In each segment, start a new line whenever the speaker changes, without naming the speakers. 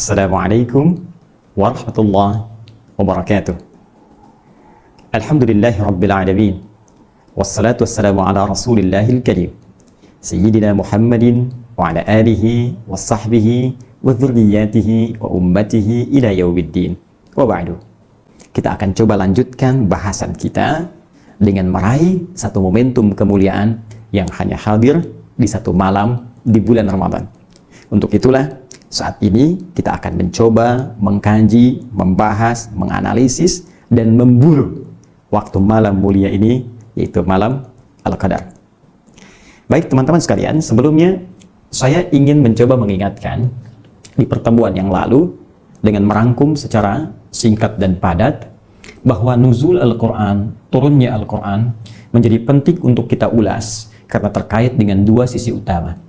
Assalamualaikum warahmatullahi wabarakatuh. Alhamdulillahi rabbil alamin. Wassalatu wassalamu ala rasulillahil karim Sayyidina Muhammadin wa ala alihi wa sahbihi wa dhurriyyatihi wa ummatihi ila yaumiddin. Wa ba'du. Kita akan coba lanjutkan bahasan kita dengan meraih satu momentum kemuliaan yang hanya hadir di satu malam di bulan Ramadan. Untuk itulah saat ini kita akan mencoba mengkaji, membahas, menganalisis dan memburu waktu malam mulia ini, yaitu malam Al-Qadar. Baik teman-teman sekalian, sebelumnya saya ingin mencoba mengingatkan di pertemuan yang lalu dengan merangkum secara singkat dan padat bahwa nuzul Al-Quran, turunnya Al-Quran menjadi penting untuk kita ulas karena terkait dengan dua sisi utama.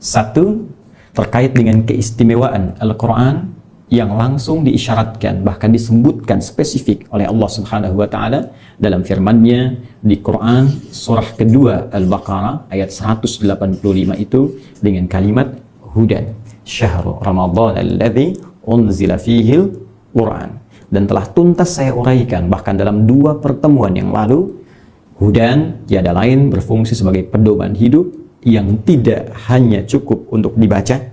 Satu, terkait dengan keistimewaan Al-Quran yang langsung diisyaratkan, bahkan disebutkan spesifik oleh Allah Subhanahu wa Ta'ala dalam firman-Nya di Quran surah kedua Al-Baqarah ayat 185 itu dengan kalimat hudan syahrul ramadhan alladzi unzila fihil Quran. Dan telah tuntas saya uraikan bahkan dalam dua pertemuan yang lalu, hudan tiada lain berfungsi sebagai pedoman hidup yang tidak hanya cukup untuk dibaca,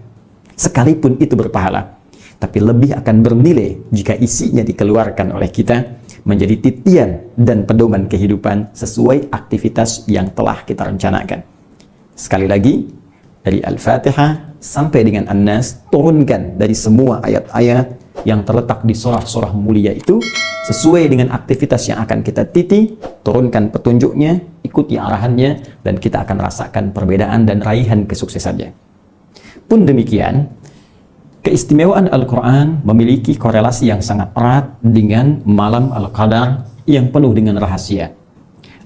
sekalipun itu berpahala, tapi lebih akan bernilai jika isinya dikeluarkan oleh kita menjadi titian dan pedoman kehidupan sesuai aktivitas yang telah kita rencanakan. Sekali lagi, dari Al-Fatihah sampai dengan An-Nas, turunkan dari semua ayat-ayat yang terletak di surah-surah mulia itu sesuai dengan aktivitas yang akan kita titi, turunkan petunjuknya, ikuti arahannya, dan kita akan rasakan perbedaan dan raihan kesuksesannya. Pun demikian, keistimewaan Al-Quran memiliki korelasi yang sangat erat dengan malam Al-Qadar yang penuh dengan rahasia.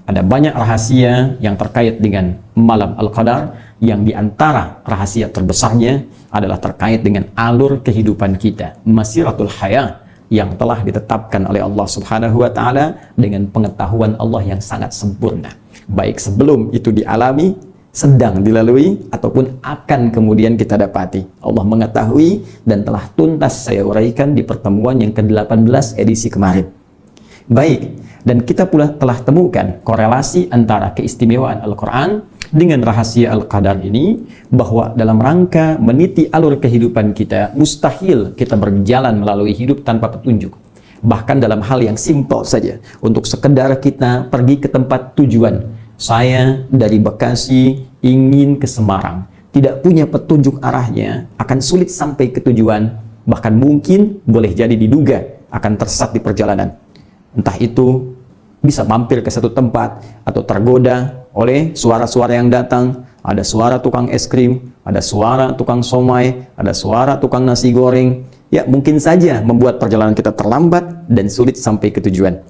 Ada banyak rahasia yang terkait dengan malam Al-Qadar, yang diantara rahasia terbesarnya adalah terkait dengan alur kehidupan kita, masiratul hayah, yang telah ditetapkan oleh Allah Subhanahu wa Ta'ala dengan pengetahuan Allah yang sangat sempurna, baik sebelum itu dialami, sedang dilalui, ataupun akan kemudian kita dapati. Allah mengetahui dan telah tuntas saya uraikan di pertemuan yang ke-18 edisi kemarin. Baik, dan kita pula telah temukan korelasi antara keistimewaan Al-Quran dengan rahasia Al-Qadar ini, bahwa dalam rangka meniti alur kehidupan kita, mustahil kita berjalan melalui hidup tanpa petunjuk. Bahkan dalam hal yang simpel saja, untuk sekedar kita pergi ke tempat tujuan. Saya dari Bekasi ingin ke Semarang, tidak punya petunjuk arahnya, akan sulit sampai ke tujuan, bahkan mungkin boleh jadi diduga akan tersesat di perjalanan. Entah itu bisa mampir ke satu tempat atau tergoda oleh suara-suara yang datang. Ada suara tukang es krim, ada suara tukang somai, ada suara tukang nasi goreng. Ya, mungkin saja membuat perjalanan kita terlambat dan sulit sampai ke tujuan.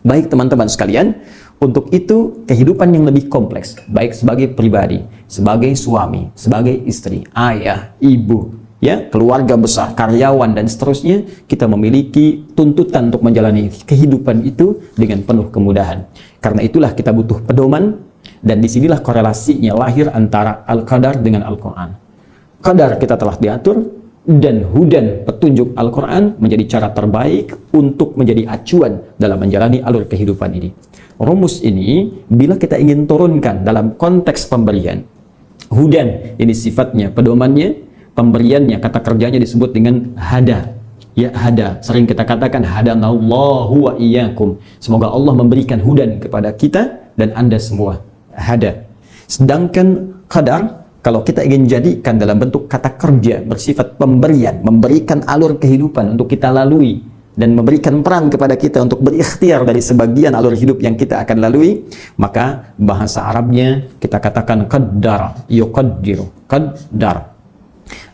Baik teman-teman sekalian, untuk itu kehidupan yang lebih kompleks, baik sebagai pribadi, sebagai suami, sebagai istri, ayah, ibu, ya, keluarga besar, karyawan, dan seterusnya, kita memiliki tuntutan untuk menjalani kehidupan itu dengan penuh kemudahan. Karena itulah kita butuh pedoman, dan disinilah korelasinya lahir antara Al-Qadar dengan Al-Quran. Qadar kita telah diatur, dan hudan petunjuk Al-Quran menjadi cara terbaik untuk menjadi acuan dalam menjalani alur kehidupan ini. Rumus ini, bila kita ingin turunkan dalam konteks pemberian, hudan ini sifatnya pedomannya, pemberiannya, kata kerjanya disebut dengan hada. Ya, hada, sering kita katakan hadanallahu wa iyyakum. Semoga Allah memberikan hudan kepada kita dan Anda semua. Hada. Sedangkan qadar, kalau kita ingin jadikan dalam bentuk kata kerja bersifat pemberian, memberikan alur kehidupan untuk kita lalui dan memberikan peran kepada kita untuk berikhtiar dari sebagian alur hidup yang kita akan lalui, maka bahasa Arabnya kita katakan qaddara, yuqaddiru, qaddar.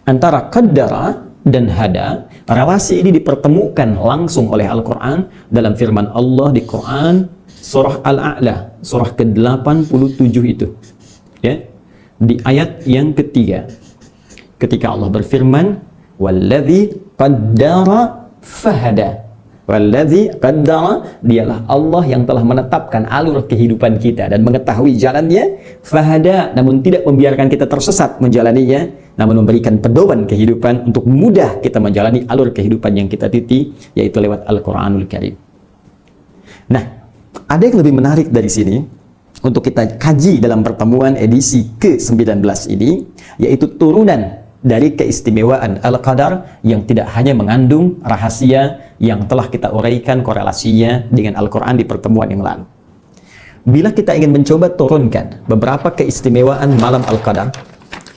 Antara qaddara dan hada, relasi ini dipertemukan langsung oleh Al-Quran dalam firman Allah di Quran surah Al-A'la, surah ke-87 itu, ya, di ayat yang ketiga, ketika Allah berfirman, "Walladzi qaddara fahada." Walladzi qaddara, dialah Allah yang telah menetapkan alur kehidupan kita dan mengetahui jalannya. Fahada, namun tidak membiarkan kita tersesat menjalaninya, namun memberikan pedoman kehidupan untuk mudah kita menjalani alur kehidupan yang kita tuti, yaitu lewat Al-Qur'anul Karim. Nah, ada yang lebih menarik dari sini untuk kita kaji dalam pertemuan edisi ke-19 ini, yaitu turunan dari keistimewaan Al-Qadar yang tidak hanya mengandung rahasia yang telah kita uraikan korelasinya dengan Al-Quran di pertemuan yang lalu. Bila kita ingin mencoba turunkan beberapa keistimewaan malam Al-Qadar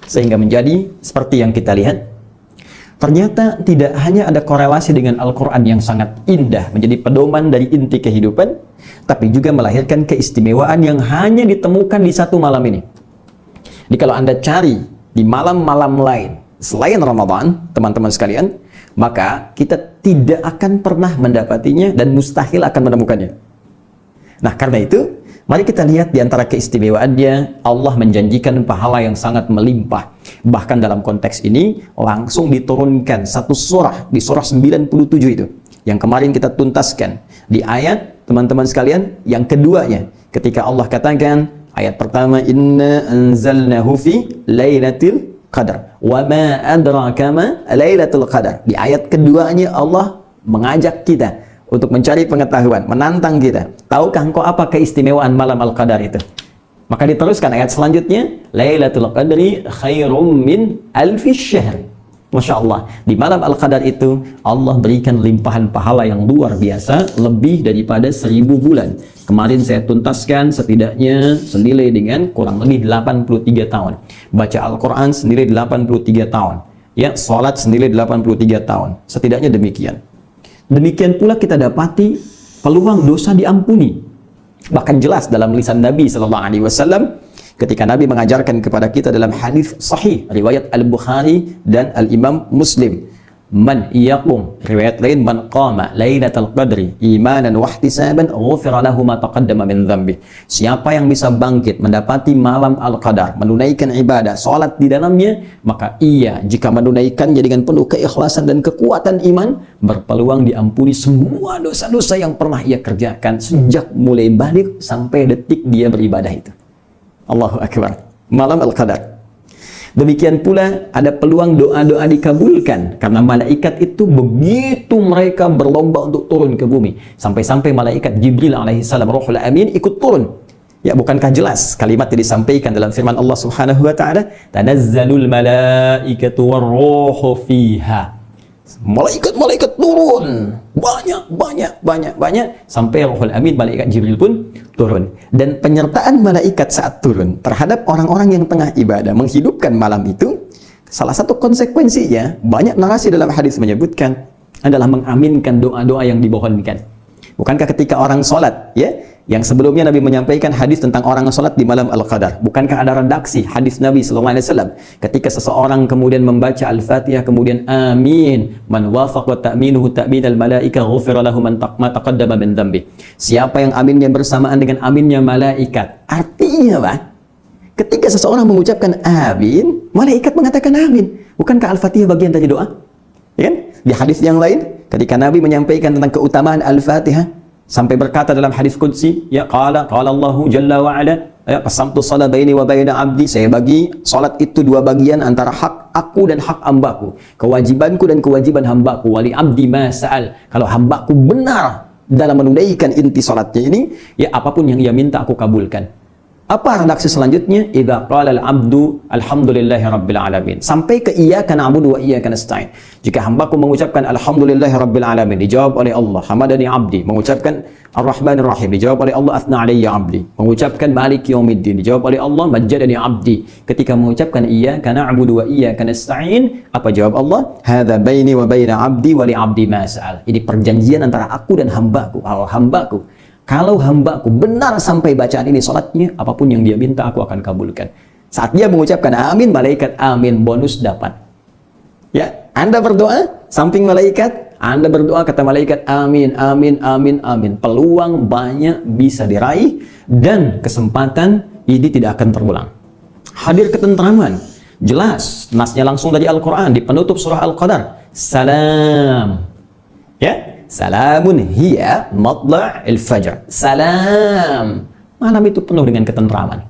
sehingga menjadi seperti yang kita lihat, ternyata tidak hanya ada korelasi dengan Al-Quran yang sangat indah menjadi pedoman dari inti kehidupan, tapi juga melahirkan keistimewaan yang hanya ditemukan di satu malam ini. Jadi kalau Anda cari di malam-malam lain selain Ramadan, teman-teman sekalian, maka kita tidak akan pernah mendapatinya dan mustahil akan menemukannya. Nah, karena itu, mari kita lihat di antara keistimewaannya, Allah menjanjikan pahala yang sangat melimpah. Bahkan dalam konteks ini, langsung diturunkan satu surah, di surah 97 itu, yang kemarin kita tuntaskan. Di ayat, teman-teman sekalian, yang keduanya, ketika Allah katakan, ayat pertama, Inna anzalnahu fi lailatul qadar. Wa ma adraka ma lailatul qadar. Di ayat keduanya Allah mengajak kita untuk mencari pengetahuan, menantang kita. Tahukah engkau apa keistimewaan malam Al-Qadar itu? Maka diteruskan ayat selanjutnya, Lailatul Qadri khairum min alfi syahr. Masya Allah, di malam Al-Qadar itu Allah berikan limpahan pahala yang luar biasa, lebih daripada 1000 bulan. Kemarin saya tuntaskan setidaknya senilai dengan kurang lebih 83 tahun. Baca Al-Quran senilai 83 tahun. Ya, sholat senilai 83 tahun. Setidaknya demikian. Demikian pula kita dapati peluang dosa diampuni. Bahkan jelas dalam lisan Nabi SAW ketika Nabi mengajarkan kepada kita dalam hadis sahih riwayat Al-Bukhari dan Al-Imam Muslim, man yaqum, riwayat lain, man qama lailatul qadri imanan wa ihtisaban ghufira lahu ma taqaddama min dhanbi. Siapa yang bisa bangkit mendapati malam Al-Qadar, menunaikan ibadah, salat di dalamnya, maka ia jika menunaikannya dengan penuh keikhlasan dan kekuatan iman, berpeluang diampuni semua dosa-dosa yang pernah ia kerjakan sejak mulai balik sampai detik dia beribadah itu. Allahu Akbar. Malam Al-Qadar. Demikian pula ada peluang doa-doa dikabulkan karena malaikat itu begitu mereka berlomba untuk turun ke bumi, sampai-sampai malaikat Jibril alaihissalam Ruhul Amin ikut turun. Ya, bukankah jelas kalimat yang disampaikan dalam firman Allah Subhanahu wa taala, tanazzalul malaikatu warruhu fiha. Malaikat-malaikat turun banyak sampai Ruhul Amin malaikat Jibril pun turun. Dan penyertaan malaikat saat turun terhadap orang-orang yang tengah ibadah menghidupkan malam itu, salah satu konsekuensinya banyak narasi dalam hadis menyebutkan adalah mengaminkan doa-doa yang dimohonkan. Bukankah ketika orang sholat, ya, yang sebelumnya Nabi menyampaikan hadis tentang orang sholat di malam Al-Qadar, bukankah ada redaksi hadis Nabi SAW ketika seseorang kemudian membaca Al-Fatihah kemudian amin, man wafaqa ta'minuhu ta'minal malaika ghufira lahu ma taqaddama min dhanbi. Siapa yang aminnya bersamaan dengan aminnya malaikat, artinya apa? Ketika seseorang mengucapkan amin, malaikat mengatakan amin. Bukankah Al-Fatihah bagian dari doa? Ya kan? Di hadis yang lain ketika Nabi menyampaikan tentang keutamaan Al-Fatihah sampai berkata dalam hadis qudsi, ya qala Allahu jalla wa ala, ya qasamtu shalat baini wa baina abdi, saya bagi salat itu dua bagian antara hak aku dan hak hambaku, kewajibanku dan kewajiban hambaku, wali abdi ma sa'al. Kalau hambaku benar dalam menunaikan inti salatnya ini, ya apapun yang ia minta aku kabulkan. Apa redaksi selanjutnya? Idza qala al-'abdu alhamdulillahi rabbil alamin. Sampai ke iyyaka na'budu wa iyyaka nasta'in. Jika hambaku mengucapkan alhamdulillahi rabbil alamin, dijawab oleh Allah, hamadani 'abdi. Mengucapkan ar-rahmanir rahim, dijawab oleh Allah, athna 'alayya 'abdi. Mengucapkan maliki yaumiddin, dijawab oleh Allah, majjadani 'abdi. Ketika mengucapkan iyyaka na'budu wa iyyaka nasta'in, apa jawab Allah? Hadza baini wa baina 'abdi wa li 'abdi ma sa'al. Ini perjanjian antara aku dan hambaku. Kalau hambaku benar sampai bacaan ini salatnya, apapun yang dia minta aku akan kabulkan. Saat dia mengucapkan amin, malaikat amin, bonus dapat. Ya, Anda berdoa, samping malaikat, Anda berdoa, kata malaikat amin, amin, amin, amin. Peluang banyak bisa diraih dan kesempatan ini tidak akan terulang. Hadir ketentraman, jelas, nasnya langsung dari Al-Quran, di penutup surah Al-Qadar. Salam. Ya, Salamun hiya matla'il fajr. Salam. Malam itu penuh dengan ketentraman,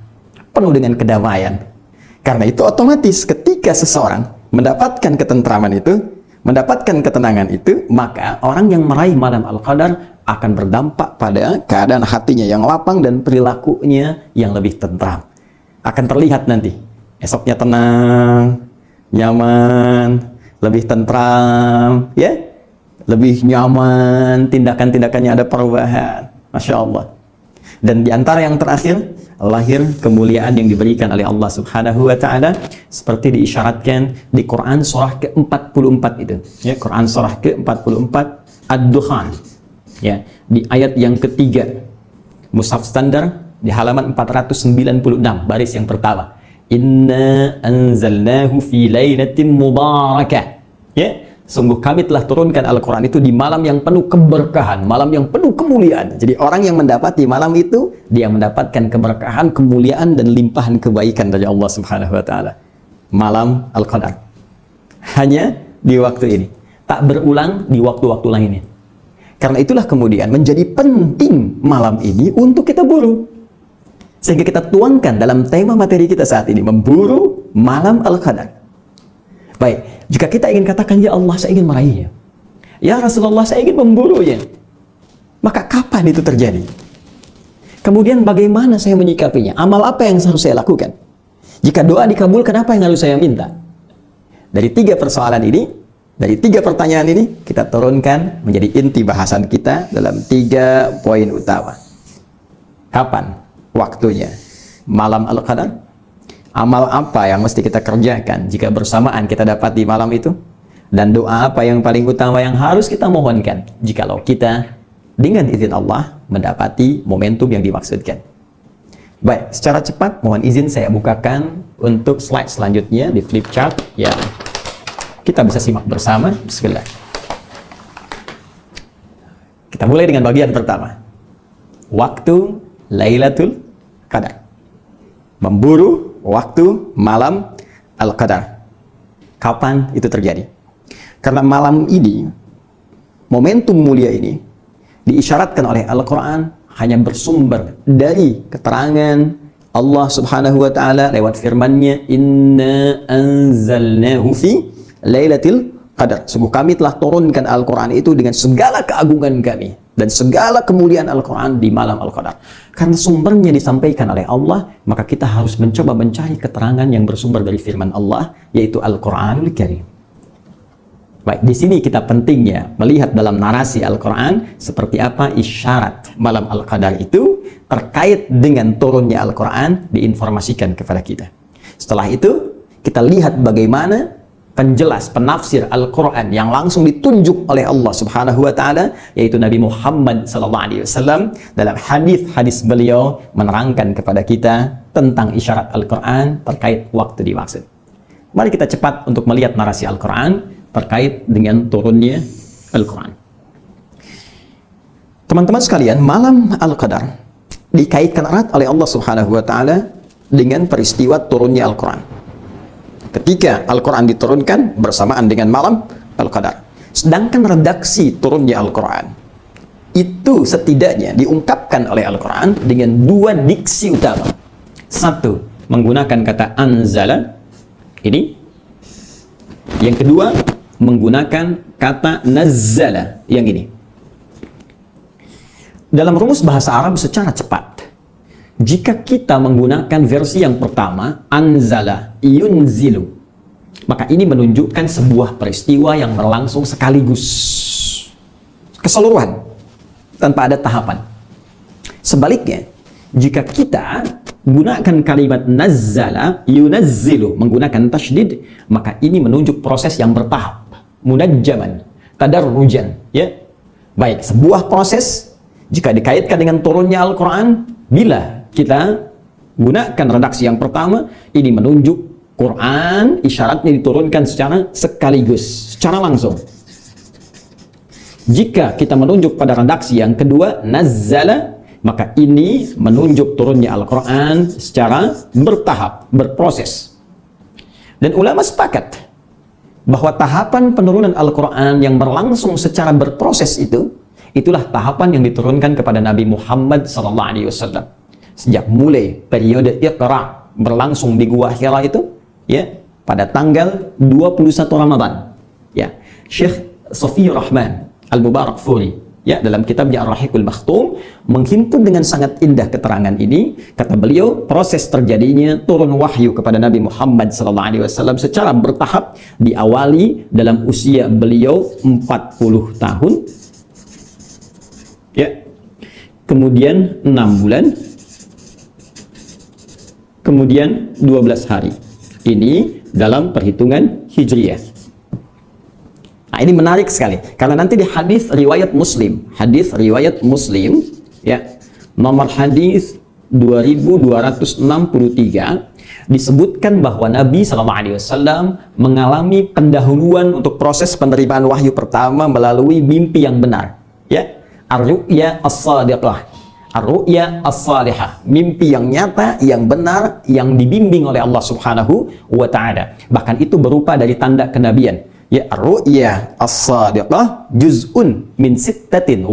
penuh dengan kedamaian. Karena itu otomatis ketika seseorang mendapatkan ketentraman itu, mendapatkan ketenangan itu, maka orang yang meraih malam Al-Qadar akan berdampak pada keadaan hatinya yang lapang dan perilakunya yang lebih tentram. Akan terlihat nanti, esoknya tenang, nyaman, lebih tentram, ya, lebih nyaman, tindakan-tindakannya ada perubahan. Masya Allah. Dan di antara yang terakhir, lahir kemuliaan yang diberikan oleh Allah Subhanahu wa Ta'ala, seperti diisyaratkan di Quran surah ke-44 itu. Ya, Quran surah ke-44 Ad-Dukhan. Ya, di ayat yang ketiga, mushaf standar di halaman 496, baris yang pertama. Inna anzalnahu fi lailatin mubarakah. Ya, sungguh kami telah turunkan Al-Quran itu di malam yang penuh keberkahan, malam yang penuh kemuliaan. Jadi orang yang mendapati malam itu, dia mendapatkan keberkahan, kemuliaan, dan limpahan kebaikan dari Allah Subhanahu wa Ta'ala. Malam Al-Qadar hanya di waktu ini, tak berulang di waktu-waktu lainnya. Karena itulah kemudian menjadi penting malam ini untuk kita buru, sehingga kita tuangkan dalam tema materi kita saat ini, memburu malam Al-Qadar. Baik, jika kita ingin katakan, ya Allah, saya ingin meraihnya, ya Rasulullah, saya ingin memburunya, maka kapan itu terjadi? Kemudian bagaimana saya menyikapinya? Amal apa yang harus saya lakukan? Jika doa dikabulkan, apa yang harus saya minta? Dari tiga persoalan ini, dari tiga pertanyaan ini, kita turunkan menjadi inti bahasan kita dalam 3 poin utama. Kapan waktunya malam Al-Qadar? Amal apa yang mesti kita kerjakan jika bersamaan kita dapat di malam itu? Dan doa apa yang paling utama yang harus kita mohonkan jikalau kita dengan izin Allah mendapati momentum yang dimaksudkan? Baik, secara cepat mohon izin saya bukakan untuk slide selanjutnya di flip chart ya. Kita bisa simak bersama. Bismillah. Kita mulai dengan bagian pertama. Waktu Lailatul Qadar. Memburu waktu malam Al-Qadar. Kapan itu terjadi? Karena malam ini, momentum mulia ini, diisyaratkan oleh Al-Quran hanya bersumber dari keterangan Allah Subhanahu wa Ta'ala lewat firman-Nya, Inna anzalnahu fi lailatul qadar. Sungguh kami telah turunkan Al-Quran itu dengan segala keagungan kami dan segala kemuliaan Al-Quran di malam Al-Qadar. Karena sumbernya disampaikan oleh Allah, maka kita harus mencoba mencari keterangan yang bersumber dari firman Allah, yaitu Al-Quranul Karim. Baik, di sini kita pentingnya melihat dalam narasi Al-Quran seperti apa isyarat malam Al-Qadar itu terkait dengan turunnya Al-Quran diinformasikan kepada kita. Setelah itu, kita lihat bagaimana penjelas, penafsir Al-Quran yang langsung ditunjuk oleh Allah Subhanahu wa Ta'ala, yaitu Nabi Muhammad SAW dalam hadis-hadis beliau menerangkan kepada kita tentang isyarat Al-Quran terkait waktu dimaksud. Mari kita cepat untuk melihat narasi Al-Quran terkait dengan turunnya Al-Quran. Teman-teman sekalian, malam Al-Qadar dikaitkan erat oleh Allah Subhanahu wa Ta'ala dengan peristiwa turunnya Al-Quran. Ketika Al-Quran diturunkan bersamaan dengan malam Al-Qadar. Sedangkan redaksi turunnya Al-Quran itu setidaknya diungkapkan oleh Al-Quran dengan 2 diksi utama. Satu, menggunakan kata anzala, ini. Yang kedua, menggunakan kata nazzala, yang ini. Dalam rumus bahasa Arab secara cepat, jika kita menggunakan versi yang pertama, anzala, yunzilu, maka ini menunjukkan sebuah peristiwa yang berlangsung sekaligus, keseluruhan, tanpa ada tahapan. Sebaliknya, jika kita gunakan kalimat nazzala, yunazzilu, menggunakan tasydid, maka ini menunjuk proses yang bertahap, munajjaman, tadarrujan, ya. Baik, sebuah proses jika dikaitkan dengan turunnya Al-Quran, bila kita gunakan redaksi yang pertama, ini menunjuk Quran, isyaratnya diturunkan secara sekaligus, secara langsung. Jika kita menunjuk pada redaksi yang kedua, nazzala, maka ini menunjuk turunnya Al-Quran secara bertahap, berproses. Dan ulama sepakat, bahwa tahapan penurunan Al-Quran yang berlangsung secara berproses itulah tahapan yang diturunkan kepada Nabi Muhammad SAW. Sejak mulai periode Iqra berlangsung di Gua Hira itu, ya, pada tanggal 21 Ramadan. Ya, Syekh Safiyur Rahman Al-Mubarakfuri, ya, dalam kitabnya Ar-Rahiqul Makhtum menghimpun dengan sangat indah keterangan ini. Kata beliau, proses terjadinya turun wahyu kepada Nabi Muhammad SAW secara bertahap diawali dalam usia beliau 40 tahun, ya, kemudian 6 bulan, kemudian 12 hari. Ini dalam perhitungan Hijriyah. Nah, ini menarik sekali karena nanti di hadis riwayat Muslim, ya, nomor hadis 2263 disebutkan bahwa Nabi SAW mengalami pendahuluan untuk proses penerimaan wahyu pertama melalui mimpi yang benar, ya, ar-ru'ya as-sadiqah, ar-ru'ya as-salihah, mimpi yang nyata, yang benar, yang dibimbing oleh Allah Subhanahu wa Ta'ala. Bahkan itu berupa dari tanda kenabian. Ya, ar-ru'ya as-sadiqah juz'un min 46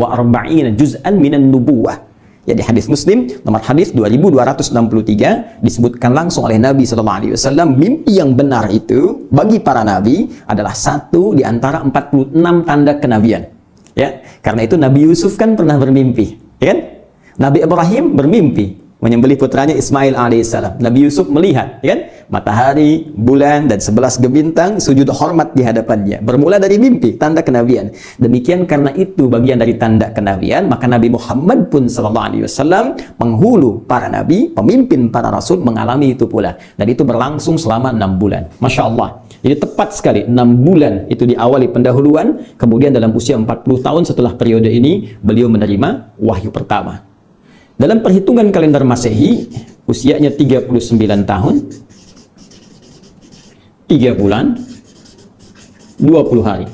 juz'an minan nubuwah. Ya, di hadis Muslim nomor hadis 2263 disebutkan langsung oleh Nabi SAW, mimpi yang benar itu bagi para nabi adalah satu di antara 46 tanda kenabian. Ya, karena itu Nabi Yusuf kan pernah bermimpi, ya kan? Nabi Ibrahim bermimpi menyembelih putranya Ismail alaihissalam. Nabi Yusuf melihat, ya kan, matahari, bulan, dan 11 bintang sujud hormat di hadapannya. Bermula dari mimpi, tanda kenabian. Demikian karena itu bagian dari tanda kenabian, maka Nabi Muhammad pun SAW penghulu para nabi, pemimpin para rasul mengalami itu pula. Dan itu berlangsung selama 6 bulan. Masya Allah. Jadi tepat sekali, 6 bulan itu diawali pendahuluan, kemudian dalam usia 40 tahun setelah periode ini, beliau menerima wahyu pertama. Dalam perhitungan kalender Masehi, usianya 39 tahun, 3 bulan, 20 hari.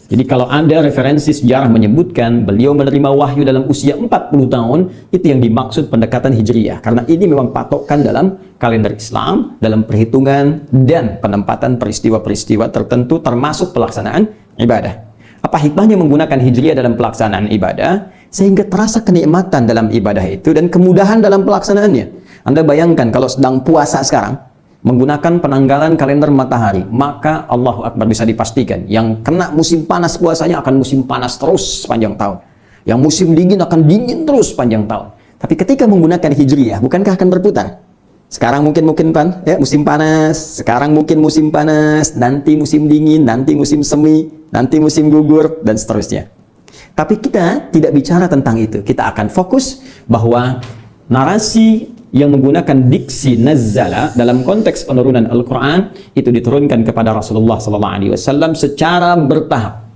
Jadi kalau ada referensi sejarah menyebutkan beliau menerima wahyu dalam usia 40 tahun, itu yang dimaksud pendekatan Hijriyah. Karena ini memang patokan dalam kalender Islam, dalam perhitungan dan penempatan peristiwa-peristiwa tertentu termasuk pelaksanaan ibadah. Apa hikmahnya menggunakan Hijriyah dalam pelaksanaan ibadah? Sehingga terasa kenikmatan dalam ibadah itu dan kemudahan dalam pelaksanaannya. Anda bayangkan kalau sedang puasa sekarang, menggunakan penanggalan kalender matahari, maka Allahu Akbar bisa dipastikan yang kena musim panas puasanya akan musim panas terus sepanjang tahun. Yang musim dingin akan dingin terus sepanjang tahun. Tapi ketika menggunakan Hijriyah, bukankah akan berputar? Sekarang mungkin ya, musim panas, sekarang mungkin musim panas, nanti musim dingin, nanti musim semi, nanti musim gugur, dan seterusnya. Tapi kita tidak bicara tentang itu. Kita akan fokus bahwa narasi yang menggunakan diksi nazzala dalam konteks penurunan Al-Quran itu diturunkan kepada Rasulullah SAW secara bertahap.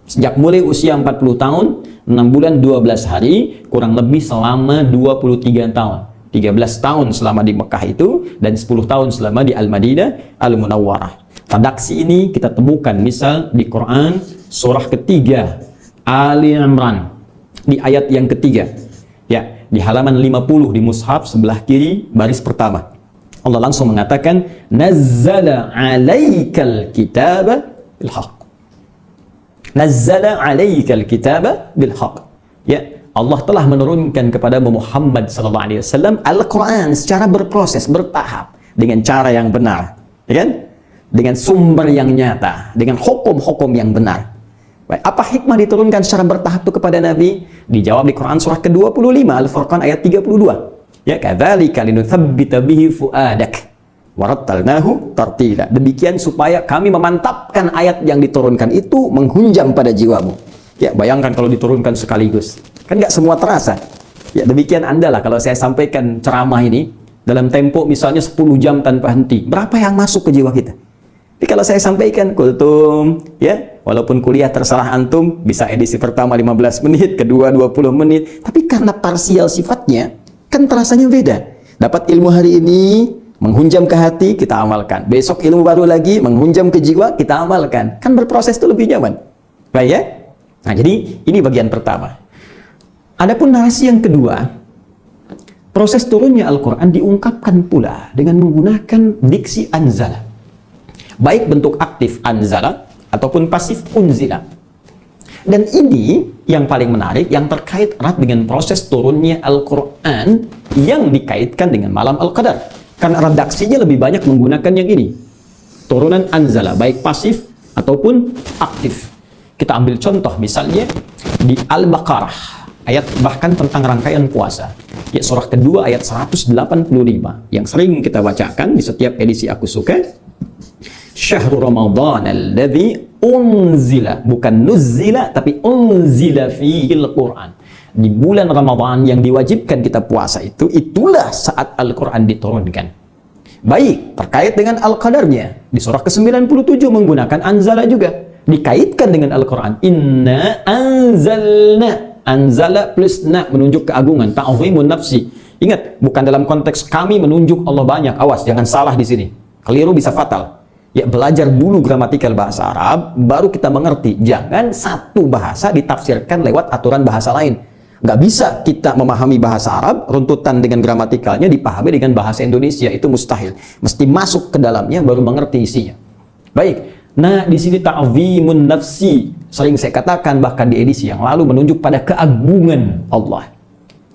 Sejak mulai usia 40 tahun, 6 bulan 12 hari, kurang lebih selama 23 tahun. 13 tahun selama di Mekah itu, dan 10 tahun selama di Al-Madinah Al-Munawwarah. Redaksi ini kita temukan misal di Quran surah ketiga Ali Imran di ayat yang ketiga, ya, di halaman 50 di mushaf sebelah kiri baris pertama. Allah langsung mengatakan nazzala 'alaikal kitaba bil haqq. Nazzala 'alaikal kitaba bil haqq. Ya, Allah telah menurunkan kepada Muhammad SAW Al-Quran secara berproses, bertahap, dengan cara yang benar, ya kan? Dengan sumber yang nyata, dengan hukum-hukum yang benar. Baik, apa hikmah diturunkan secara bertahap itu kepada Nabi? Dijawab di Quran surah ke-25 Al-Furqan ayat 32. Ya, kadzalika linutsabbita bihi fuadak warattalnahu tartila. Demikian supaya kami memantapkan ayat yang diturunkan itu menghunjam pada jiwamu. Ya, bayangkan kalau diturunkan sekaligus. Kan nggak semua terasa. Ya, demikian Anda lah kalau saya sampaikan ceramah ini dalam tempo misalnya 10 jam tanpa henti. Berapa yang masuk ke jiwa kita? Tapi kalau saya sampaikan kultum, ya, walaupun kuliah terserah antum, bisa edisi pertama 15 menit, kedua 20 menit, tapi karena parsial sifatnya, kan terasanya beda. Dapat ilmu hari ini, menghunjam ke hati, kita amalkan. Besok ilmu baru lagi, menghunjam ke jiwa, kita amalkan. Kan berproses itu lebih nyaman. Baik ya? Nah, jadi ini bagian pertama. Adapun narasi yang kedua, proses turunnya Al-Quran diungkapkan pula dengan menggunakan diksi anzala. baik bentuk aktif anzala ataupun pasif unzila. Dan ini yang paling menarik, yang terkait erat dengan proses turunnya Al-Quran yang dikaitkan dengan malam Al-Qadar. Karena redaksinya lebih banyak menggunakan yang ini, turunan anzala, baik pasif ataupun aktif. Kita ambil contoh misalnya di Al-Baqarah, ayat bahkan tentang rangkaian puasa. Ya, surah kedua ayat 185 yang sering kita bacakan di setiap edisi Aku Suka. Syahrul Ramadan alladzi unzila, bukan nuzila tapi unzila fihil Quran. Di bulan Ramadan yang diwajibkan kita puasa itu, itulah saat Al-Quran diturunkan. Baik, terkait dengan Al-Qadarnya, di surah ke-97 menggunakan anzala juga, dikaitkan dengan Al-Quran. Inna anzalna, anzala plus na menunjuk keagungan, ta'zimun nafsi. Ingat, bukan dalam konteks kami menunjuk Allah banyak. Awas, jangan salah di sini. Keliru bisa fatal. Ya, belajar dulu gramatikal bahasa Arab, baru kita mengerti. Jangan satu bahasa ditafsirkan lewat aturan bahasa lain. Nggak bisa kita memahami bahasa Arab, runtutan dengan gramatikalnya dipahami dengan bahasa Indonesia. Itu mustahil. Mesti masuk ke dalamnya, baru mengerti isinya. Baik. Nah, di sini ta'zimun nafsi. Sering saya katakan, bahkan di edisi yang lalu, menunjuk pada keagungan Allah.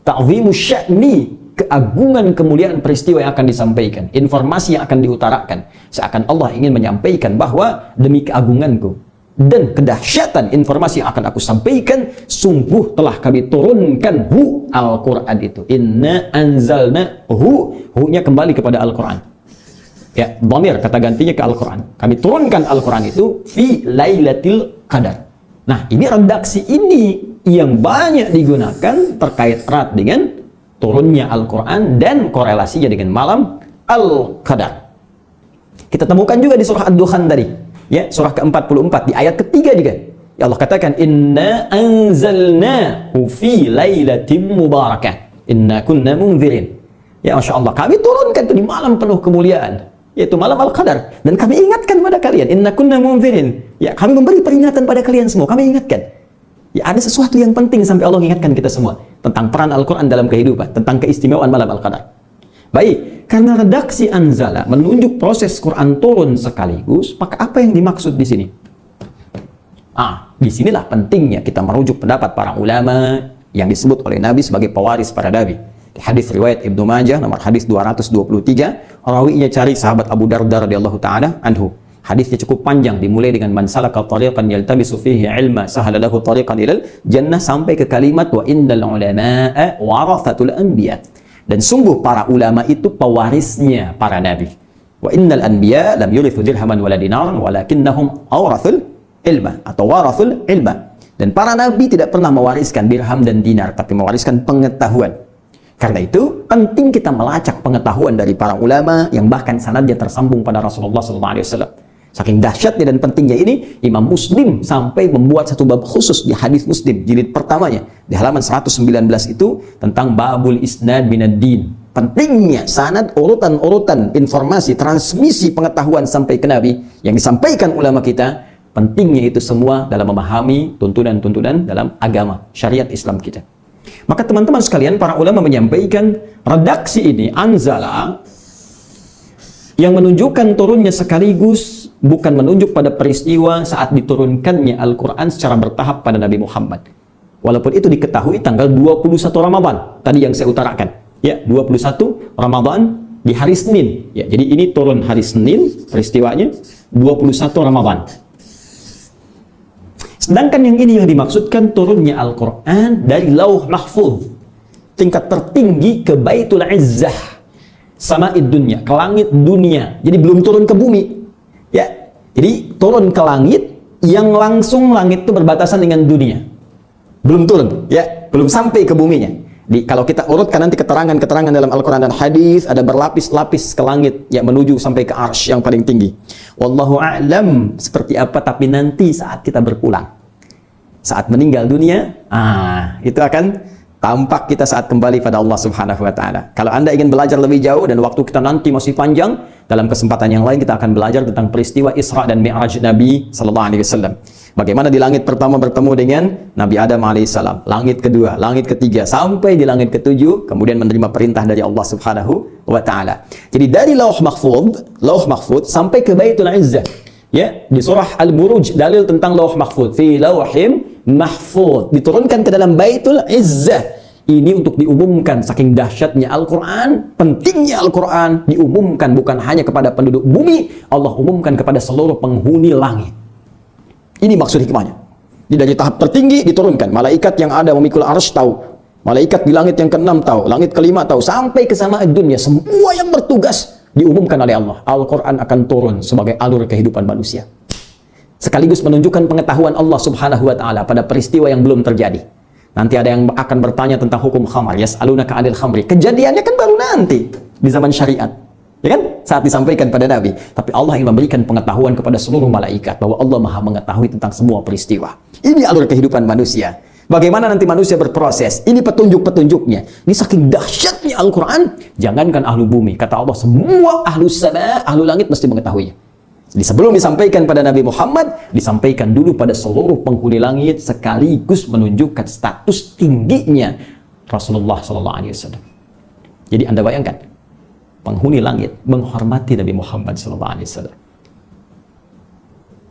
Ta'zimus sya'ni, keagungan kemuliaan peristiwa yang akan disampaikan, informasi yang akan diutarakan, seakan Allah ingin menyampaikan bahwa demi keagunganku dan kedahsyatan informasi yang akan aku sampaikan, sungguh telah kami turunkan Al-Quran itu. Inna anzalna hu-nya kembali kepada Al-Quran. Ya, dhamir kata gantinya ke Al-Quran. Kami turunkan Al-Quran itu fi lailatul qadar. Nah, ini redaksi ini yang banyak digunakan terkait erat dengan turunnya Al-Quran dan korelasinya dengan malam Al-Qadar. Kita temukan juga di surah Ad-Dukhan tadi, ya, surah ke-44 di ayat ketiga juga. Ya, Allah katakan inna anzalnahu fi lailatin mubarakah inna kunna munzirin. Ya, Masya Allah, kami turunkan itu di malam penuh kemuliaan, yaitu malam Al-Qadar, dan kami ingatkan pada kalian, inna kunna munzirin. Ya, kami memberi peringatan pada kalian semua, kami ingatkan. Ya, ada sesuatu yang penting sampai Allah ingatkan kita semua tentang peran Al-Quran dalam kehidupan, tentang keistimewaan malam Al-Qadar. Baik, karena redaksi anzala menunjuk proses Quran turun sekaligus, maka apa yang dimaksud di sini? Disinilah pentingnya kita merujuk pendapat para ulama yang disebut oleh Nabi sebagai pewaris para nabi. Di hadis riwayat Ibnu Majah nomor hadis 223, rawinya cari sahabat Abu Darda radhiyallahu taala anhu. Hadisnya cukup panjang, dimulai dengan man salaka tariqan yaltamisu fihi ilma sahala lahu tariqan ilal jannah sampai ke kalimat wa innal ulama'a warathatul anbiya. Dan sungguh para ulama itu pewarisnya para nabi. Wa innal anbiya lam yurithu dirhaman wala dinaran walakinnahum awrathul ilma atau warathul ilma. Dan para nabi tidak pernah mewariskan dirham dan dinar, tapi mewariskan pengetahuan. Karena itu penting kita melacak pengetahuan dari para ulama yang bahkan sanadnya tersambung pada Rasulullah SAW. Saking dahsyatnya dan pentingnya ini, Imam Muslim sampai membuat satu bab khusus di hadis Muslim jilid pertamanya di halaman 119 itu tentang babul isnad minad din. Pentingnya sanad, urutan-urutan informasi, transmisi pengetahuan sampai ke Nabi yang disampaikan ulama kita. Pentingnya itu semua dalam memahami tuntunan-tuntunan dalam agama syariat Islam kita. Maka teman-teman sekalian, para ulama menyampaikan redaksi ini anzala yang menunjukkan turunnya sekaligus, bukan menunjuk pada peristiwa saat diturunkannya Al-Quran secara bertahap pada Nabi Muhammad. Walaupun itu diketahui tanggal 21 Ramadan, tadi yang saya utarakan. Ya, 21 Ramadan di hari Senin. Ya, jadi ini turun hari Senin, peristiwanya 21 Ramadan. Sedangkan yang ini yang dimaksudkan turunnya Al-Quran dari Lauh Mahfuz, tingkat tertinggi ke Baitul Izzah, sama'id dunya, ke langit dunia. Jadi belum turun ke bumi. Ya, jadi turun ke langit yang langsung langit itu berbatasan dengan dunia. Belum turun, ya, belum sampai ke buminya. Kalau kita urutkan nanti keterangan-keterangan dalam Al-Quran dan hadis, ada berlapis-lapis ke langit yang menuju sampai ke arsy yang paling tinggi. Wallahu a'lam seperti apa, tapi nanti saat kita berpulang, saat meninggal dunia, itu akan tampak kita saat kembali pada Allah Subhanahu wa Ta'ala. Kalau Anda ingin belajar lebih jauh dan waktu kita nanti masih panjang, dalam kesempatan yang lain kita akan belajar tentang peristiwa Isra dan Mi'raj Nabi Sallallahu Alaihi Wasallam. Bagaimana di langit pertama bertemu dengan Nabi Adam alaihissalam, langit kedua, langit ketiga, sampai di langit ketujuh, kemudian menerima perintah dari Allah Subhanahu wa Ta'ala. Jadi dari Lauh Mahfud sampai ke Baitul Izzah. Ya, di surah Al-Buruj dalil tentang Lauh Mahfud. Fi Lauhim Mahfud, diturunkan ke dalam Baitul Izzah. Ini untuk diumumkan saking dahsyatnya Al-Quran, pentingnya Al-Quran, diumumkan bukan hanya kepada penduduk bumi, Allah umumkan kepada seluruh penghuni langit. Ini maksud hikmahnya. Dari tahap tertinggi diturunkan. Malaikat yang ada memikul arsy tahu. Malaikat di langit yang ke-6 tahu. Langit ke-5 tahu. Sampai ke sama dunia. Semua yang bertugas diumumkan oleh Allah. Al-Quran akan turun sebagai alur kehidupan manusia. Sekaligus menunjukkan pengetahuan Allah Subhanahu wa Ta'ala pada peristiwa yang belum terjadi. Nanti ada yang akan bertanya tentang hukum khamar. Yas'alunaka 'anil khamri. Kejadiannya kan baru nanti di zaman syariat. Ya kan? Saat disampaikan pada Nabi. Tapi Allah yang memberikan pengetahuan kepada seluruh malaikat bahwa Allah Maha mengetahui tentang semua peristiwa. Ini alur kehidupan manusia. Bagaimana nanti manusia berproses? Ini petunjuk-petunjuknya. Ini saking dahsyatnya Al-Quran. Jangankan ahlu bumi. Kata Allah, semua ahlu sama, ahlu langit mesti mengetahuinya. Jadi sebelum disampaikan pada Nabi Muhammad, disampaikan dulu pada seluruh penghuni langit sekaligus menunjukkan status tingginya Rasulullah SAW. Jadi Anda bayangkan, penghuni langit menghormati Nabi Muhammad SAW.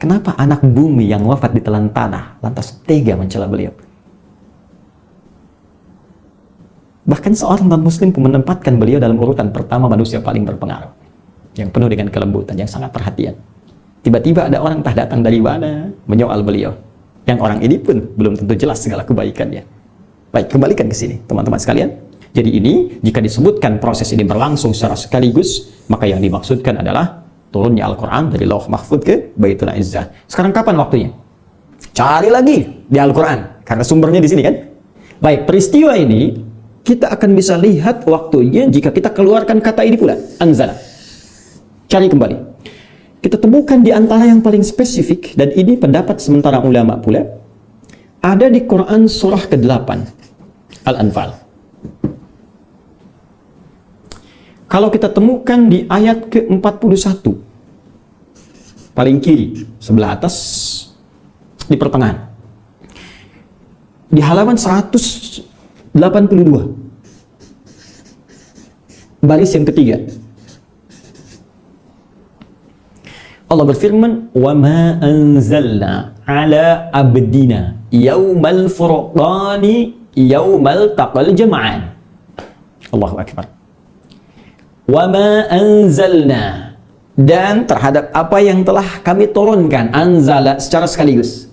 Kenapa anak bumi yang wafat di telan tanah lantas tega mencela beliau? Bahkan seorang non-muslim pun menempatkan beliau dalam urutan pertama manusia paling berpengaruh, yang penuh dengan kelembutan, yang sangat perhatian. Tiba-tiba ada orang entah datang dari mana menyoal beliau, yang orang ini pun belum tentu jelas segala kebaikannya. Baik, kembalikan ke sini teman-teman sekalian. Jadi ini, jika disebutkan proses ini berlangsung secara sekaligus, maka yang dimaksudkan adalah turunnya Al-Quran dari Lauh Mahfud ke Baitul Izzah. Sekarang kapan waktunya? Cari lagi di Al-Quran, karena sumbernya di sini kan. Baik, peristiwa ini kita akan bisa lihat waktunya jika kita keluarkan kata ini pula, anzala. Cari kembali. Kita temukan di antara yang paling spesifik, dan ini pendapat sementara ulama pula, ada di Quran surah ke-8, Al-Anfal. Kalau kita temukan di ayat ke-41, paling kiri, sebelah atas, di pertengahan. Di halaman 182, baris yang ketiga. Allah berfirman, وَمَا أَنزَلْنَا عَلَى أَبْدِنَا يَوْمَ الْفُرْقَانِ يَوْمَ الْتَقَى الْجَمْعَانِ. Allahu Akbar. وَمَا أَنزَلْنَا, dan terhadap apa yang telah kami turunkan, anzala secara sekaligus.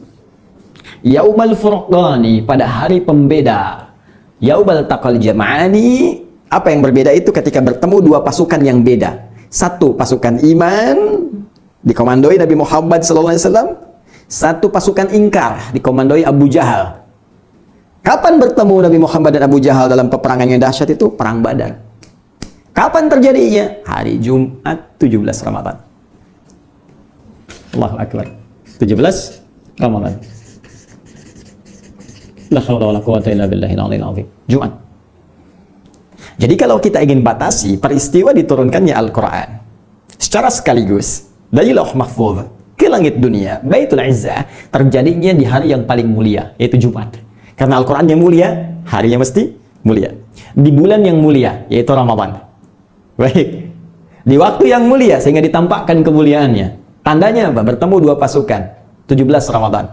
Yaumal furqani, pada hari pembeda. Yaumal taqal jama'ani, apa yang berbeda itu ketika bertemu dua pasukan yang beda. Satu pasukan iman dikomandoi Nabi Muhammad SAW, satu pasukan ingkar dikomandoi Abu Jahal. Kapan bertemu Nabi Muhammad dan Abu Jahal dalam peperangan yang dahsyat itu? Perang Badar. Kapan terjadinya? Hari Jumat 17 Ramadan. Allahu Akbar. 17 Ramadan. La haula wala quwwata illa billahil aliyil azim. Jumat. Jadi kalau kita ingin batasi peristiwa diturunkannya Al-Quran secara sekaligus dari Lauh Mahfuz ke langit dunia, Baitul Izzah, terjadinya di hari yang paling mulia, yaitu Jumat. Karena Al-Quran yang mulia, harinya mesti mulia. Di bulan yang mulia, yaitu Ramadan. Baik, di waktu yang mulia sehingga ditampakkan kemuliaannya. Tandanya apa? Bertemu dua pasukan 17 Ramadan.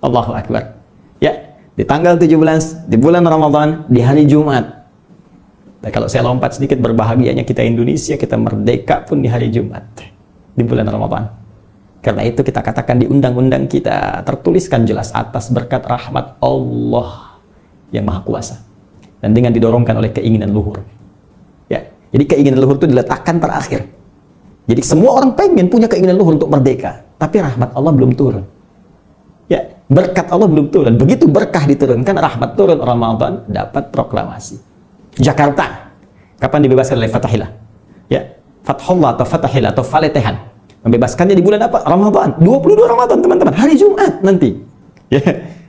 Allahu Akbar. Ya, di tanggal 17 di bulan Ramadan, di hari Jumat. Dan kalau saya lompat sedikit, berbahagianya kita Indonesia, kita merdeka pun di hari Jumat, di bulan Ramadan. Karena itu kita katakan di undang-undang kita tertuliskan jelas, atas berkat rahmat Allah yang Maha Kuasa, dan dengan didorongkan oleh keinginan luhur. Ya. Jadi keinginan luhur itu diletakkan terakhir. Jadi semua orang pengen punya keinginan luhur untuk merdeka, tapi rahmat Allah belum turun. Ya, berkat Allah belum turun. Begitu berkah diturunkan, rahmat turun, Ramadan dapat proklamasi. Jakarta, kapan dibebaskan oleh Fatahillah? Ya, Fathullah atau Fatahillah atau Faletehan. Membebaskannya di bulan apa? Ramadan. 22 Ramadan, teman-teman. Hari Jumat nanti. Ya,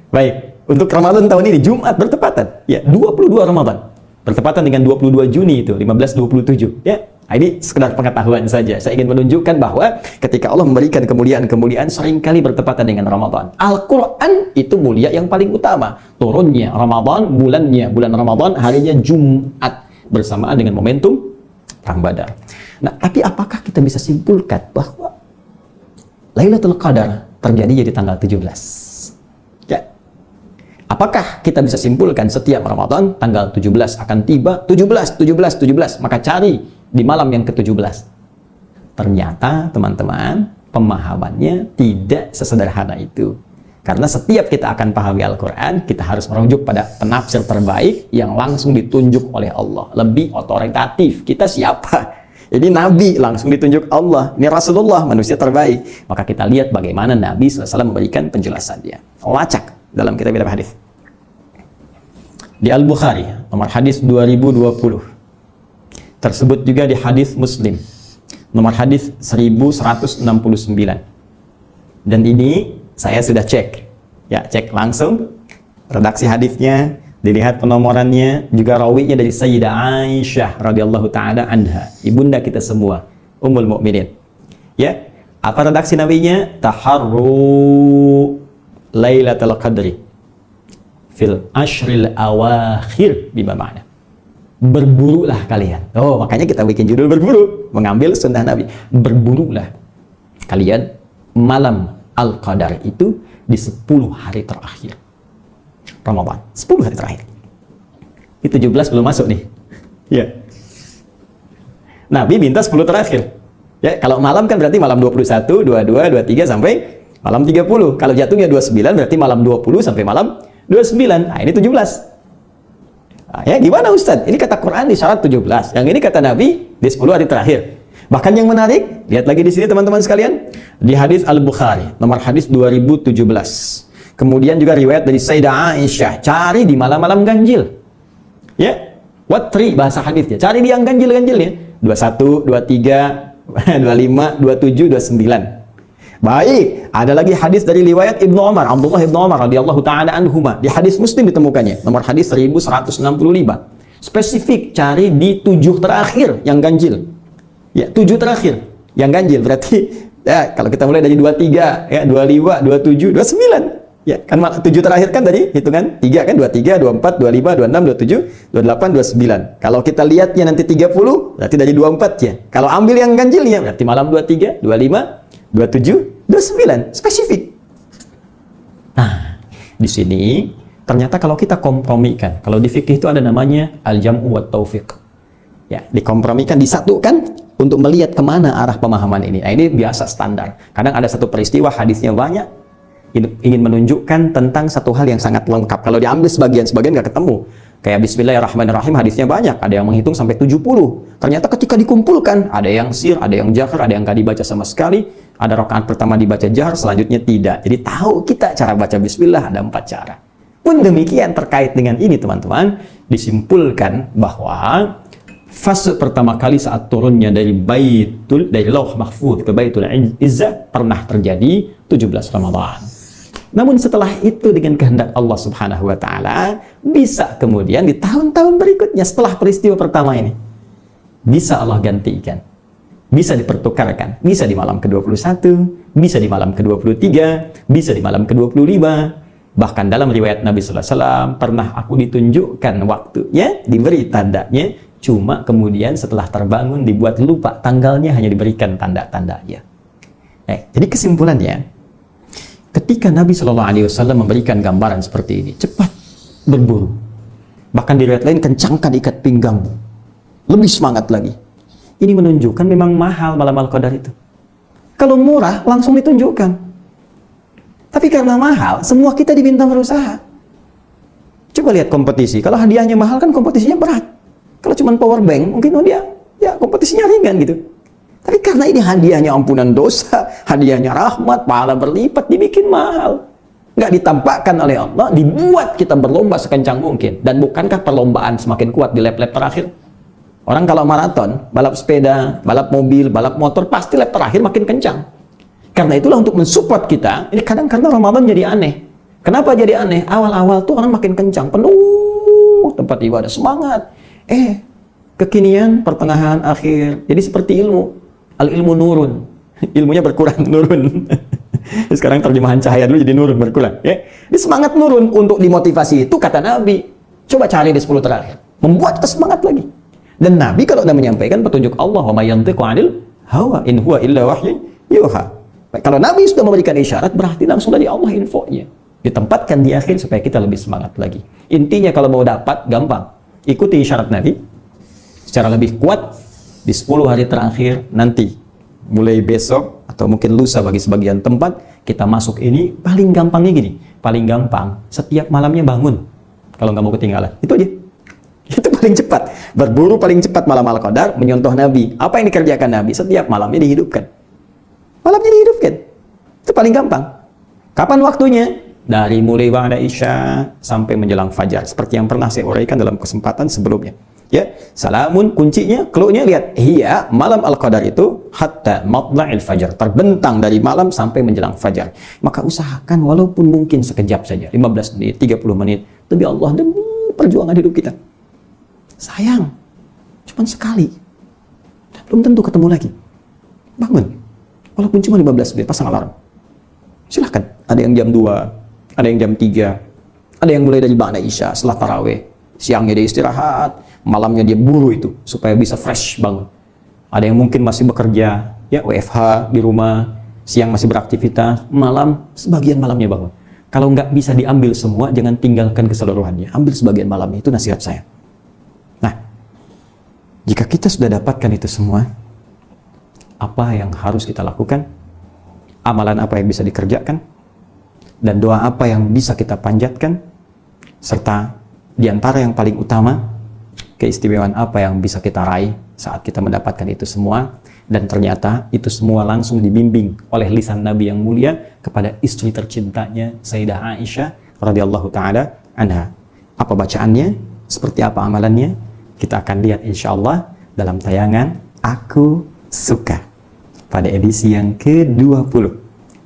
baik. Untuk Ramadan tahun ini Jumat bertepatan. Ya, 22 Ramadan. Bertepatan dengan 22 Juni itu, 1527. Ya, Nah, ini sekedar pengetahuan saja. Saya ingin menunjukkan bahwa ketika Allah memberikan kemuliaan-kemuliaan seringkali bertepatan dengan Ramadan. Al-Quran itu mulia yang paling utama. Turunnya Ramadan, bulan Ramadan, harinya Jumat bersamaan dengan momentum Perang Badar. Nah, tapi apakah kita bisa simpulkan bahwa Lailatul Qadar terjadi di tanggal 17? Ya. Apakah kita bisa simpulkan setiap Ramadan tanggal 17 akan tiba 17? Maka cari di malam yang ke-17. Ternyata teman-teman, pemahamannya tidak sesederhana itu. Karena setiap kita akan pahami Al-Quran, kita harus merujuk pada penafsir terbaik yang langsung ditunjuk oleh Allah. Lebih otoritatif. Kita siapa? Ini Nabi, langsung ditunjuk Allah. Ini Rasulullah, manusia terbaik. Maka kita lihat bagaimana Nabi SAW memberikan penjelasannya. Lacak dalam kitab-kitab hadis. Di Al-Bukhari, nomor hadis 2020. Tersebut juga di hadis Muslim, nomor hadis 1169. Dan ini saya sudah cek. Ya, cek langsung redaksi hadisnya, dilihat penomorannya, juga rawinya dari Sayyidah Aisyah radhiyallahu taala anha, ibunda kita semua, Ummul Mukminin. Ya, apa redaksi nabinya? Taharru Lailatul Qadri fil ashril awakhir, bima ma'na. Berburulah kalian. Oh, makanya kita bikin judul berburu, mengambil sunnah Nabi. Berburulah kalian malam Al-Qadar itu di 10 hari terakhir Ramadan. 10 hari terakhir. Itu 17 belum masuk nih. Ya. Nabi minta 10 terakhir. Ya, kalau malam kan berarti malam 21, 22, 23 sampai malam 30. Kalau jatuhnya 29 berarti malam 20 sampai malam 29. Nah, ini 17. Nah, ya, gimana Ustadz? Ini kata Quran di syarat 17. Yang ini kata Nabi di 10 hari terakhir. Bahkan yang menarik, lihat lagi di sini teman-teman sekalian. Di hadis Al-Bukhari, nomor hadis 2017. Kemudian juga riwayat dari Sayyidah Aisyah. Cari di malam-malam ganjil. Ya, watri bahasa hadisnya. Cari di yang ganjil-ganjilnya. 21, 23, 25, 27, 29. Baik, ada lagi hadis dari riwayat Ibnu Umar, Abdullah Ibnu Umar radhiyallahu taala anhuma. Di hadis Muslim ditemukannya, nomor hadis 1165. Spesifik cari di 7 terakhir yang ganjil. Ya, 7 terakhir yang ganjil berarti ya kalau kita mulai dari 23, ya 25, 27, 29. Ya, kan 7 terakhir kan tadi hitungan 3 kan 23, 24, 25, 26, 27, 28, 29. Kalau kita lihatnya nanti 30 berarti dari 24 ya. Kalau ambil yang ganjilnya berarti malam 23, 25, 27, 29, spesifik. Nah, di sini ternyata kalau kita kompromikan, kalau di fikih itu ada namanya al-jam'u wa taufiq. Ya, dikompromikan, disatukan untuk melihat kemana arah pemahaman ini. Nah, ini biasa standar. Kadang ada satu peristiwa hadisnya banyak, ingin menunjukkan tentang satu hal yang sangat lengkap. Kalau diambil sebagian nggak ketemu. Kayak Bismillahirrahmanirrahim hadisnya banyak, ada yang menghitung sampai 70. Ternyata ketika dikumpulkan, ada yang sir, ada yang jahar, ada yang nggak dibaca sama sekali. Ada rakaat pertama dibaca jahar, selanjutnya tidak. Jadi tahu kita cara baca Bismillah ada 4 cara. Pun demikian terkait dengan ini teman-teman, disimpulkan bahwa fase pertama kali saat turunnya dari Lauh Mahfuz ke Baitul Izzah pernah terjadi 17 Ramadan. Namun setelah itu dengan kehendak Allah Subhanahu wa taala bisa kemudian di tahun-tahun berikutnya setelah peristiwa pertama ini bisa Allah gantikan. Bisa dipertukarkan, bisa di malam ke-21, bisa di malam ke-23, bisa di malam ke-25. Bahkan dalam riwayat Nabi sallallahu alaihi wasallam pernah aku ditunjukkan waktunya, diberi tandanya, cuma kemudian setelah terbangun dibuat lupa tanggalnya, hanya diberikan tanda-tandanya. Jadi kesimpulannya, ketika Nabi Shallallahu Alaihi Wasallam memberikan gambaran seperti ini, cepat berburu. Bahkan di riwayat lain, kencangkan ikat pinggangmu. Lebih semangat lagi. Ini menunjukkan memang mahal malam Al-Qadar itu. Kalau murah, langsung ditunjukkan. Tapi karena mahal, semua kita diminta berusaha. Coba lihat kompetisi. Kalau hadiahnya mahal kan kompetisinya berat. Kalau cuma power bank, mungkin dia ya kompetisinya ringan gitu. Tapi karena ini hadiahnya ampunan dosa, hadiahnya rahmat, pahala berlipat, dibikin mahal. Nggak ditampakkan oleh Allah, dibuat kita berlomba sekencang mungkin. Dan bukankah perlombaan semakin kuat di lap-lap terakhir? Orang kalau maraton, balap sepeda, balap mobil, balap motor, pasti lap terakhir makin kencang. Karena itulah untuk mensupport kita, ini kadang karena Ramadan jadi aneh. Kenapa jadi aneh? Awal-awal tuh orang makin kencang, penuh tempat ibadah, semangat. Kekinian, pertengahan, akhir. Jadi seperti ilmu. Al-ilmu nurun. Ilmunya berkurang, nurun. Sekarang terjemahan cahaya dulu jadi nurun, berkurang. Ya. Ini semangat nurun untuk dimotivasi. Itu kata Nabi. Coba cari di 10 terakhir. Membuat kita semangat lagi. Dan Nabi kalau sudah menyampaikan petunjuk Allah, wa may yantiqu 'anil hawa in huwa illa wahyun yuha. Kalau Nabi sudah memberikan isyarat, berarti langsung dari Allah infonya. Ditempatkan di akhir supaya kita lebih semangat lagi. Intinya kalau mau dapat, gampang. Ikuti isyarat Nabi secara lebih kuat di 10 hari terakhir nanti. Mulai besok atau mungkin lusa bagi sebagian tempat, kita masuk ini paling gampangnya gini. Paling gampang, setiap malamnya bangun. Kalau nggak mau ketinggalan. Itu aja. Itu paling cepat. Berburu paling cepat malam Al-Qadar, menyontoh Nabi. Apa yang dikerjakan Nabi? Setiap malamnya dihidupkan. Malamnya dihidupkan. Itu paling gampang. Kapan waktunya? Dari mulai ba'da isya sampai menjelang fajar. Seperti yang pernah saya uraikan dalam kesempatan sebelumnya. Ya, salamun kuncinya, clue-nya lihat. Iya, malam Al-Qadar itu hatta matla'il fajar, terbentang dari malam sampai menjelang fajar. Maka usahakan walaupun mungkin sekejap saja, 15 menit, 30 menit, demi Allah, demi perjuangan hidup kita. Sayang, cuma sekali. Belum tentu ketemu lagi. Bangun. Walaupun cuma 15 menit, pasang alarm. Silahkan. Ada yang jam 2, ada yang jam 3, ada yang mulai dari ba'da isya, setelah tarawih. Siangnya dia istirahat, malamnya dia buru itu, supaya bisa fresh bangun. Ada yang mungkin masih bekerja, ya WFH di rumah, siang masih beraktivitas, malam, sebagian malamnya bangun. Kalau nggak bisa diambil semua, jangan tinggalkan keseluruhannya. Ambil sebagian malamnya, itu nasihat saya. Nah, jika kita sudah dapatkan itu semua, apa yang harus kita lakukan? Amalan apa yang bisa dikerjakan? Dan doa apa yang bisa kita panjatkan? Serta di antara yang paling utama, keistimewaan apa yang bisa kita raih saat kita mendapatkan itu semua? Dan ternyata itu semua langsung dibimbing oleh lisan Nabi yang mulia kepada istri tercintanya Sayyidah Aisyah radhiyallahu taala anha. Apa bacaannya? Seperti apa amalannya? Kita akan lihat insyaallah dalam tayangan Aku Suka pada edisi yang ke-20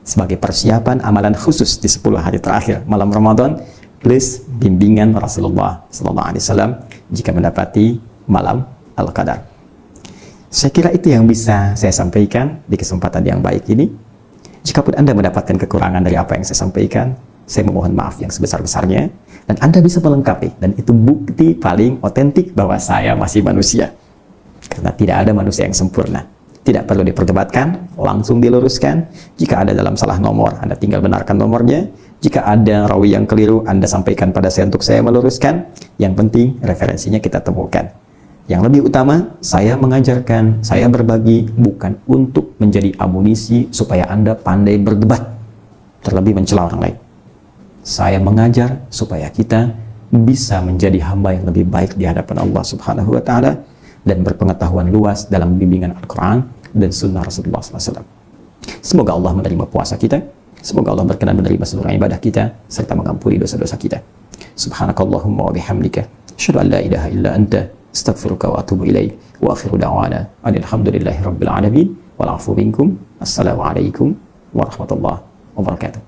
sebagai persiapan amalan khusus di 10 hari terakhir malam Ramadan plus bimbingan Rasulullah SAW jika mendapati malam Al-Qadar. Saya kira itu yang bisa saya sampaikan di kesempatan yang baik ini. Jikapun Anda mendapatkan kekurangan dari apa yang saya sampaikan, saya memohon maaf yang sebesar-besarnya, dan Anda bisa melengkapi, dan itu bukti paling otentik bahwa saya masih manusia, karena tidak ada manusia yang sempurna. Tidak perlu diperdebatkan, langsung diluruskan. Jika ada dalam salah nomor, Anda tinggal benarkan nomornya. Jika ada rawi yang keliru, Anda sampaikan pada saya untuk saya meluruskan. Yang penting, referensinya kita temukan. Yang lebih utama, saya mengajarkan, saya berbagi, bukan untuk menjadi amunisi supaya Anda pandai berdebat, terlebih mencela orang lain. Saya mengajar supaya kita bisa menjadi hamba yang lebih baik di hadapan Allah Subhanahu wa Ta'ala, dan berpengetahuan luas dalam bimbingan Al-Quran dan Sunnah Rasulullah SAW. Semoga Allah menerima puasa kita, semoga Allah berkenan menerima seluruh ibadah kita, serta mengampuni dosa-dosa kita. Subhanakallahumma wa bihamdika, asyhadu an la ilaha illa anta, astaghfiruka wa atubu ilaik, wa akhiru da'wana alhamdulillahi rabbil alamin, wal afu minkum, assalamualaikum warahmatullahi wabarakatuh.